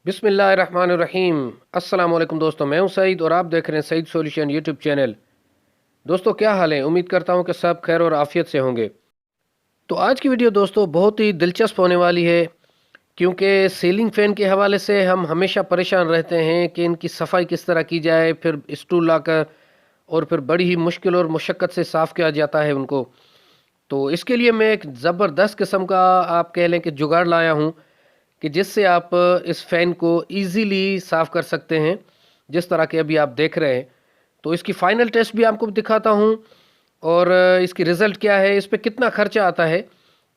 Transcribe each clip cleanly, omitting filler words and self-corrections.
बिस्मिल्लाहिर्रहमानिर्रहीम। अस्सलाम वालेकुम दोस्तों, मैं हूं सईद और आप देख रहे हैं सईद सॉल्यूशन यूट्यूब चैनल। दोस्तों क्या हाल है? उम्मीद करता हूं कि सब खैर और आफियत से होंगे। तो आज की वीडियो दोस्तों बहुत ही दिलचस्प होने वाली है, क्योंकि सीलिंग फ़ैन के हवाले से हम हमेशा परेशान रहते हैं कि इनकी सफाई किस तरह की जाए, फिर स्टूल लाकर और फिर बड़ी ही मुश्किल और मुशक्क़त से साफ़ किया जाता है उनको। तो इसके लिए मैं एक ज़बरदस्त किस्म का आप कह लें कि जुगाड़ लाया हूँ कि जिससे आप इस फ़ैन को ईज़िली साफ़ कर सकते हैं, जिस तरह के अभी आप देख रहे हैं। तो इसकी फ़ाइनल टेस्ट भी आपको दिखाता हूँ और इसकी रिज़ल्ट क्या है, इस पे कितना खर्चा आता है।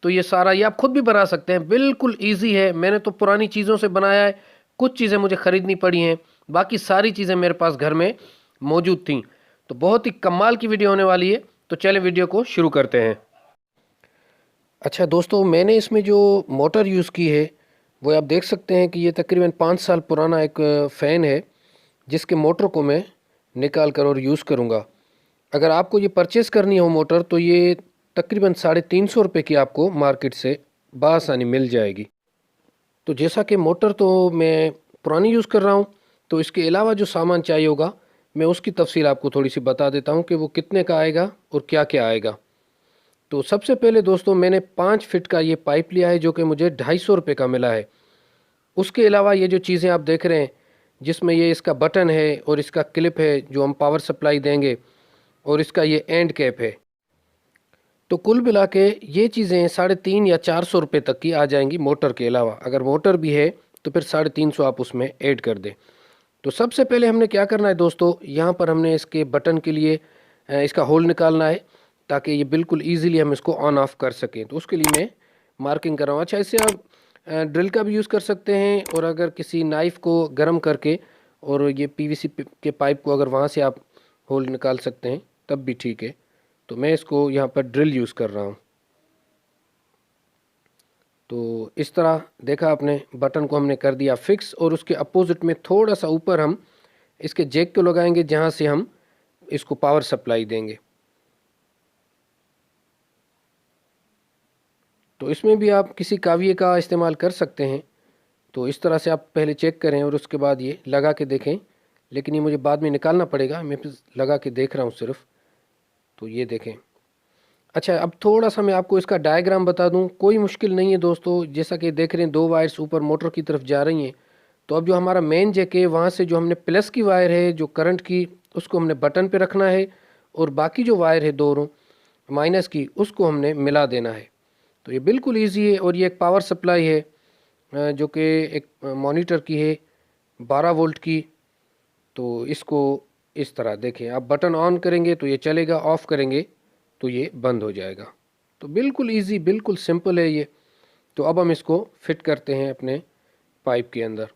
तो ये सारा ये आप खुद भी बना सकते हैं, बिल्कुल ईज़ी है। मैंने तो पुरानी चीज़ों से बनाया है, कुछ चीज़ें मुझे ख़रीदनी पड़ी हैं, बाकी सारी चीज़ें मेरे पास घर में मौजूद थीं। तो बहुत ही कमाल की वीडियो होने वाली है। तो चलें वीडियो को शुरू करते हैं। अच्छा दोस्तों, मैंने इसमें जो मोटर यूज़ की है वो आप देख सकते हैं कि ये तकरीबन 5 साल पुराना एक फ़ैन है, जिसके मोटर को मैं निकाल कर और यूज़ करूँगा। अगर आपको ये परचेज़ करनी हो मोटर, तो ये तकरीबन 350 रुपये की आपको मार्केट से बआसानी मिल जाएगी। तो जैसा कि मोटर तो मैं पुरानी यूज़ कर रहा हूँ, तो इसके अलावा जो सामान चाहिए होगा मैं उसकी तफसील आपको थोड़ी सी बता देता हूँ कि वो कितने का आएगा और क्या क्या आएगा। तो सबसे पहले दोस्तों मैंने 5 फीट का ये पाइप लिया है, जो कि मुझे 250 रुपये का मिला है। उसके अलावा ये जो चीज़ें आप देख रहे हैं, जिसमें ये इसका बटन है और इसका क्लिप है जो हम पावर सप्लाई देंगे, और इसका ये एंड कैप है। तो कुल मिला के ये चीज़ें 350 या 400 रुपये तक की आ जाएंगी मोटर के अलावा। अगर मोटर भी है तो फिर 350 आप उसमें ऐड कर दें। तो सबसे पहले हमने क्या करना है दोस्तों, यहाँ पर हमने इसके बटन के लिए इसका होल निकालना है, ताकि ये बिल्कुल ईजीली हम इसको ऑन ऑफ कर सकें। तो उसके लिए मैं मार्किंग कर रहा हूँ। अच्छा, इससे आप ड्रिल का भी यूज़ कर सकते हैं, और अगर किसी नाइफ़ को गर्म करके और ये पीवीसी के पाइप को अगर वहाँ से आप होल निकाल सकते हैं तब भी ठीक है। तो मैं इसको यहाँ पर ड्रिल यूज़ कर रहा हूँ। तो इस तरह देखा आपने, बटन को हमने कर दिया फिक्स, और उसके अपोजिट में थोड़ा सा ऊपर हम इसके जैक को लगाएंगे, जहाँ से हम इसको पावर सप्लाई देंगे। तो इसमें भी आप किसी काविये का इस्तेमाल कर सकते हैं। तो इस तरह से आप पहले चेक करें और उसके बाद ये लगा के देखें, लेकिन ये मुझे बाद में निकालना पड़ेगा, मैं फिर लगा के देख रहा हूँ सिर्फ। तो ये देखें। अच्छा, अब थोड़ा सा मैं आपको इसका डायग्राम बता दूं। कोई मुश्किल नहीं है दोस्तों। जैसा कि देख रहे हैं, 2 वायर्स ऊपर मोटर की तरफ जा रही हैं। तो अब जो हमारा मेन जैक है, वहाँ से जो हमने प्लस की वायर है जो करंट की, उसको हमने बटन पे रखना है, और बाकी जो वायर है दोनों माइनस की, उसको हमने मिला देना है। तो ये बिल्कुल ईजी है। और ये एक पावर सप्लाई है जो कि एक मॉनिटर की है, 12 वोल्ट की। तो इसको इस तरह देखें, आप बटन ऑन करेंगे तो ये चलेगा, ऑफ़ करेंगे तो ये बंद हो जाएगा। तो बिल्कुल इजी, बिल्कुल सिंपल है ये। तो अब हम इसको फिट करते हैं अपने पाइप के अंदर।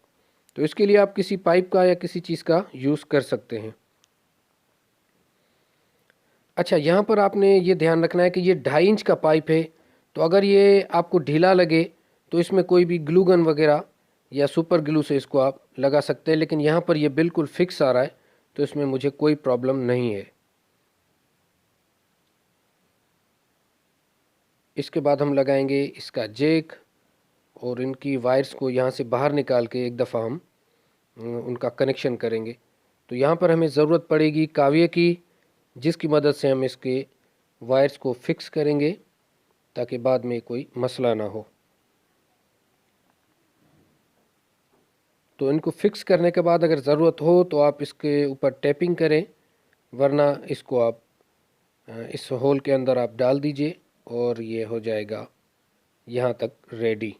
तो इसके लिए आप किसी पाइप का या किसी चीज़ का यूज़ कर सकते हैं। अच्छा, यहाँ पर आपने ये ध्यान रखना है कि ये 2.5 इंच का पाइप है। तो अगर ये आपको ढीला लगे तो इसमें कोई भी ग्लू गन वगैरह या सुपर ग्लू से इसको आप लगा सकते हैं, लेकिन यहाँ पर ये बिल्कुल फिक्स आ रहा है, तो इसमें मुझे कोई प्रॉब्लम नहीं है। इसके बाद हम लगाएंगे इसका जैक, और इनकी वायर्स को यहाँ से बाहर निकाल के एक दफ़ा हम उनका कनेक्शन करेंगे। तो यहाँ पर हमें ज़रूरत पड़ेगी काविये की, जिसकी मदद से हम इसके वायर्स को फिक्स करेंगे, ताकि बाद में कोई मसला ना हो। तो इनको फिक्स करने के बाद अगर ज़रूरत हो तो आप इसके ऊपर टैपिंग करें, वरना इसको आप इस होल के अंदर आप डाल दीजिए और ये हो जाएगा यहाँ तक रेडी।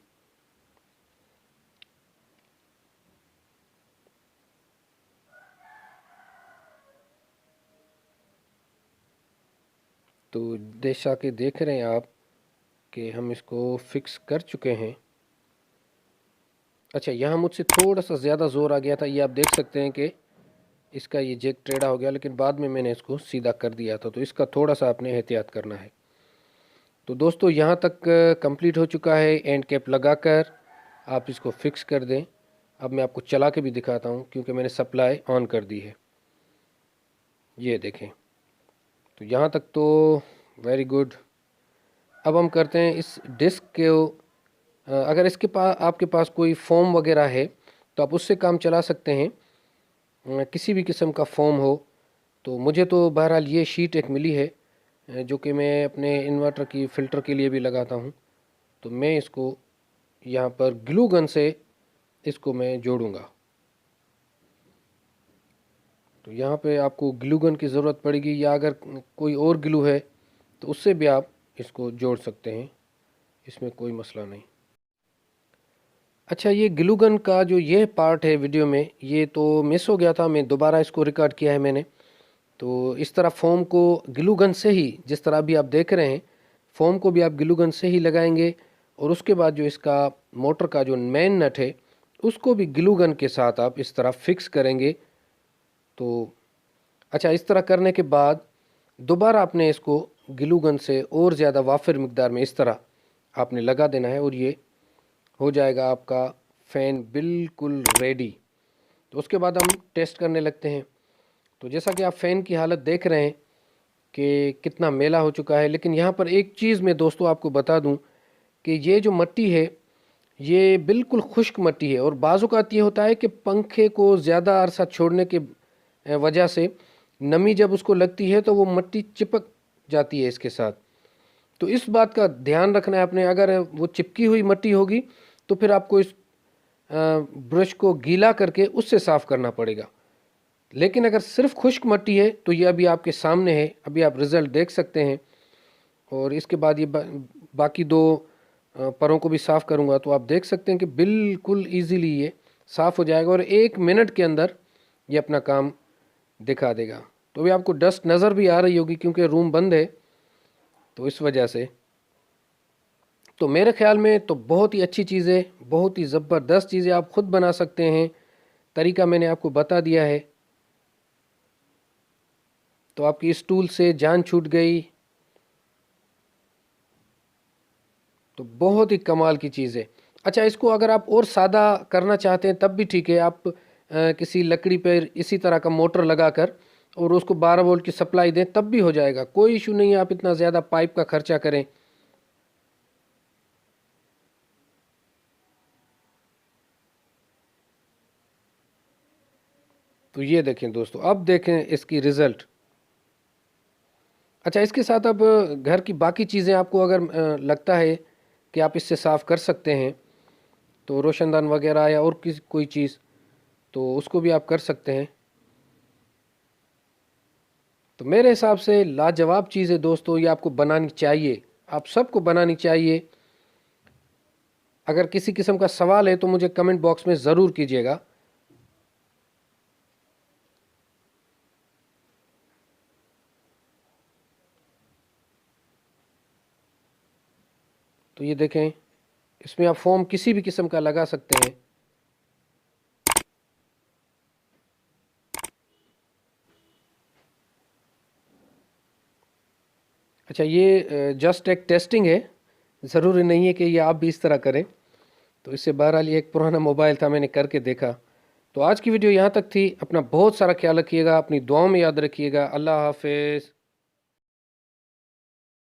तो जैसा कि देख रहे हैं आप कि हम इसको फिक्स कर चुके हैं। अच्छा, यहाँ मुझसे थोड़ा सा ज़्यादा ज़ोर आ गया था, ये आप देख सकते हैं कि इसका ये जैक टेढ़ा हो गया, लेकिन बाद में मैंने इसको सीधा कर दिया था। तो इसका थोड़ा सा आपने एहतियात करना है। तो दोस्तों यहाँ तक कंप्लीट हो चुका है। एंड कैप लगाकर आप इसको फिक्स कर दें। अब मैं आपको चला के भी दिखाता हूँ, क्योंकि मैंने सप्लाई ऑन कर दी है। ये देखें। तो यहाँ तक तो वेरी गुड। अब हम करते हैं इस डिस्क के, अगर इसके पास आपके पास कोई फोम वगैरह है तो आप उससे काम चला सकते हैं। किसी भी किस्म का फोम हो, तो मुझे तो बहरहाल ये शीट एक मिली है जो कि मैं अपने इन्वर्टर की फ़िल्टर के लिए भी लगाता हूँ। तो मैं इसको यहाँ पर ग्लू गन से इसको मैं जोड़ूंगा। तो यहाँ पे आपको ग्लू गन की ज़रूरत पड़ेगी, या अगर कोई और ग्लू है तो उससे भी आप इसको जोड़ सकते हैं, इसमें कोई मसला नहीं। अच्छा, ये ग्लू गन का जो ये पार्ट है वीडियो में, ये तो मिस हो गया था, मैं दोबारा इसको रिकॉर्ड किया है मैंने। तो इस तरह फोम को ग्लू गन से ही, जिस तरह अभी आप देख रहे हैं, फोम को भी आप ग्लू गन से ही लगाएंगे, और उसके बाद जो इसका मोटर का जो मेन नट है उसको भी ग्लू गन के साथ आप इस तरह फिक्स करेंगे। तो अच्छा, इस तरह करने के बाद दोबारा आपने इसको ग्लू गन से और ज़्यादा वाफिर मिकदार में इस तरह आपने लगा देना है, और ये हो जाएगा आपका फ़ैन बिल्कुल रेडी। तो उसके बाद हम टेस्ट करने लगते हैं। तो जैसा कि आप फ़ैन की हालत देख रहे हैं कि कितना मैला हो चुका है, लेकिन यहाँ पर एक चीज़ मैं दोस्तों आपको बता दूं कि ये जो मिट्टी है ये बिल्कुल खुश्क मिट्टी है, और बाज़ औक़ात ये होता है कि पंखे को ज़्यादा अरसा छोड़ने के वजह से नमी जब उसको लगती है तो वो मिट्टी चिपक जाती है इसके साथ। तो इस बात का ध्यान रखना है आपने। अगर वो चिपकी हुई मिट्टी होगी तो फिर आपको इस ब्रश को गीला करके उससे साफ़ करना पड़ेगा। लेकिन अगर सिर्फ खुश्क मिट्टी है तो ये अभी आपके सामने है, अभी आप रिज़ल्ट देख सकते हैं। और इसके बाद ये बाकी दो परों को भी साफ़ करूँगा, तो आप देख सकते हैं कि बिल्कुल ईज़िली ये साफ़ हो जाएगा और 1 मिनट के अंदर ये अपना काम दिखा देगा। तो अभी आपको डस्ट नज़र भी आ रही होगी क्योंकि रूम बंद है, तो इस वजह से। तो मेरे ख़्याल में तो बहुत ही अच्छी चीज़ है, बहुत ही ज़बरदस्त चीज़ें आप ख़ुद बना सकते हैं। तरीका मैंने आपको बता दिया है। तो आपकी इस टूल से जान छूट गई, तो बहुत ही कमाल की चीज़ है। अच्छा, इसको अगर आप और सादा करना चाहते हैं तब भी ठीक है। आप किसी लकड़ी पर इसी तरह का मोटर लगाकर और उसको 12 वोल्ट की सप्लाई दें तब भी हो जाएगा, कोई इशू नहीं है। आप इतना ज़्यादा पाइप का खर्चा करें। तो ये देखें दोस्तों, अब देखें इसकी रिज़ल्ट। अच्छा, इसके साथ अब घर की बाकी चीज़ें आपको अगर लगता है कि आप इससे साफ़ कर सकते हैं, तो रोशनदान वगैरह या और किसी कोई चीज़, तो उसको भी आप कर सकते हैं। तो मेरे हिसाब से लाजवाब चीज़ है दोस्तों, ये आपको बनानी चाहिए, आप सबको बनानी चाहिए। अगर किसी किस्म का सवाल है तो मुझे कमेंट बॉक्स में ज़रूर कीजिएगा। तो ये देखें, इसमें आप फोम किसी भी किस्म का लगा सकते हैं। अच्छा, ये जस्ट एक टेस्टिंग है, ज़रूरी नहीं है कि ये आप भी इस तरह करें। तो इससे बहरहाल ये एक पुराना मोबाइल था, मैंने करके देखा। तो आज की वीडियो यहाँ तक थी। अपना बहुत सारा ख्याल रखिएगा, अपनी दुआओं में याद रखिएगा। अल्लाह हाफिज़।